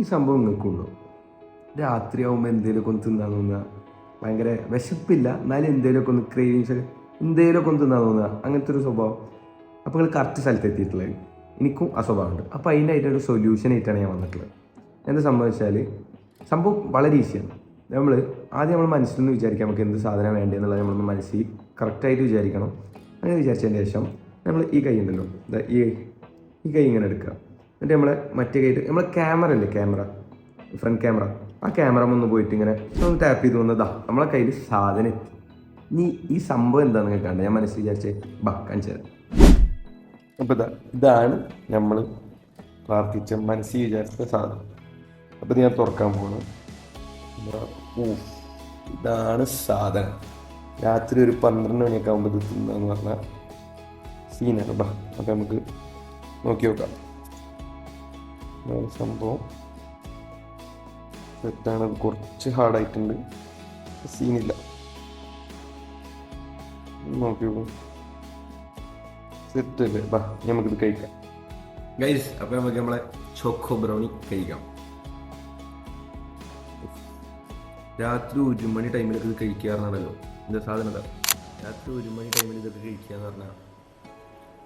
ഈ സംഭവം നിൽക്കുള്ളൂ. രാത്രിയാവുമ്പോൾ എന്തെങ്കിലുമൊക്കെ ഒന്ന് തിന്നാൻ തോന്നുക, ഭയങ്കര വിശപ്പില്ല എന്നാലും എന്തെങ്കിലുമൊക്കെ ഒന്ന് ക്രേവിങ്സ്, എന്തെങ്കിലുമൊക്കെ ഒന്ന് തിന്നാൻ തോന്നുക, അങ്ങനത്തെ ഒരു സ്വഭാവം. അപ്പോൾ നിങ്ങൾ കറക്റ്റ് സ്ഥലത്ത് എത്തിയിട്ടുള്ളത്. എനിക്കും ആ സ്വഭാവമുണ്ട്. അപ്പോൾ അതിനായിട്ടൊരു സൊല്യൂഷൻ ആയിട്ടാണ് ഞാൻ വന്നിട്ടുള്ളത്. എന്താ സംഭവിച്ചാൽ സംഭവം വളരെ ഈസിയാണ്. ആദ്യം നമ്മൾ മനസ്സിൽ നിന്ന് വിചാരിക്കാം നമുക്ക് എന്ത് സാധനം വേണ്ടതെന്നുള്ളത് നമ്മളൊന്ന് മനസ്സിൽ കറക്റ്റായിട്ട് വിചാരിക്കണം. അങ്ങനെ വിചാരിച്ചതിന് ശേഷം നമ്മൾ ഈ കൈ ഉണ്ടല്ലോ, ഈ കൈ ഇങ്ങനെ എടുക്കുക. എന്നിട്ട് മറ്റേ കൈയിട്ട് ക്യാമറ അല്ലേ, ഫ്രണ്ട് ക്യാമറ, ആ ക്യാമറ ഒന്ന് പോയിട്ട് ഇങ്ങനെ ഒന്ന് ടാപ്പ് ചെയ്ത് വന്നതാ നമ്മളെ കയ്യിൽ സാധനം എത്തി. ഇനി ഈ സംഭവം എന്താണെന്ന് കേൾക്കാണ്ട് ഞാൻ മനസ്സിൽ വിചാരിച്ചേ കാണിച്ചു തരാം. അപ്പോൾ ഇതാണ് നമ്മൾ പ്രാർത്ഥിച്ച മനസ്സിൽ വിചാരിച്ച സാധനം. അപ്പോൾ ഞാൻ തുറക്കാൻ പോകണം. ഇതാണ് സാധനം. രാത്രി ഒരു 12 മണിയൊക്കെ ആകുമ്പോൾ ഇത് തിന്നാന്ന് പറഞ്ഞാൽ സീനാണ്. അപ്പോൾ നമുക്ക് നോക്കി നോക്കാം. സംഭവം സെറ്റാണ്. കുറച്ച് ഹാർഡായിട്ടുണ്ട്, സീനില്ല. നോക്കി നോക്കും, സെറ്റല്ലേ. നമുക്കിത് കഴിക്കാം ഗൈസ്. അപ്പോൾ നമുക്ക് നമ്മളെ ചോക്കോ ബ്രൗണി കഴിക്കാം. രാത്രി 1 മണി ടൈമിലൊക്കെ ഇത് കഴിക്കാറുണ്ടല്ലോ. എന്താ സാധനം അതാ, രാത്രി 1 മണി ടൈമിൽ ഇതൊക്കെ കഴിക്കുക എന്ന് പറഞ്ഞാൽ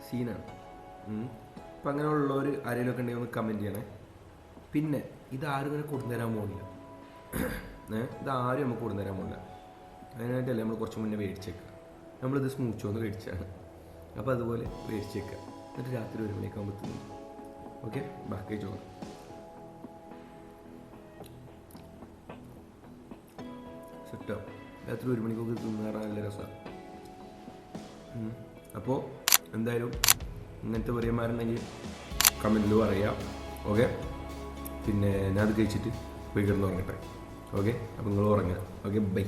സീനാണ്. അപ്പം അങ്ങനെയുള്ളവർ ആരെങ്കിലുമൊക്കെ ഉണ്ടെങ്കിൽ ഒന്ന് കമൻറ്റ് ചെയ്യണേ. പിന്നെ ഇതാരും ഇങ്ങനെ കൊടുത്തുതരാൻ പോകുന്നില്ല, ഇതാരും നമുക്ക് കൊടുത്തുതരാൻ പോകുന്നില്ല. അതിനായിട്ടല്ലേ നമ്മൾ കുറച്ച് മുന്നേ മേടിച്ചേക്കുക. നമ്മളിത് സ്മൂച്ചോന്ന് മേടിച്ചാണ്. അപ്പോൾ അതുപോലെ മേടിച്ചേക്കുക. എന്നിട്ട് രാത്രി 1 മണിയൊക്കെ ആകുമ്പോൾ തിന്നു. ഓക്കെ, ബാക്കി ചോറ് സെറ്റാവും. രാത്രി 1 മണിക്കൊക്കെ തിന്നാറാൻ നല്ല രസമാണ്. അപ്പോൾ എന്തായാലും ഇങ്ങനത്തെ പ്രിയന്മാരുണ്ടെങ്കിൽ കമൻറ്റിൽ പറയാം. ഓക്കെ, പിന്നെ ഞാൻ അത് കഴിച്ചിട്ട് പോയി കിടന്ന് ഉറങ്ങട്ടെ. ഓക്കെ, അപ്പോൾ നിങ്ങൾ ഉറങ്ങുക. Okay, by.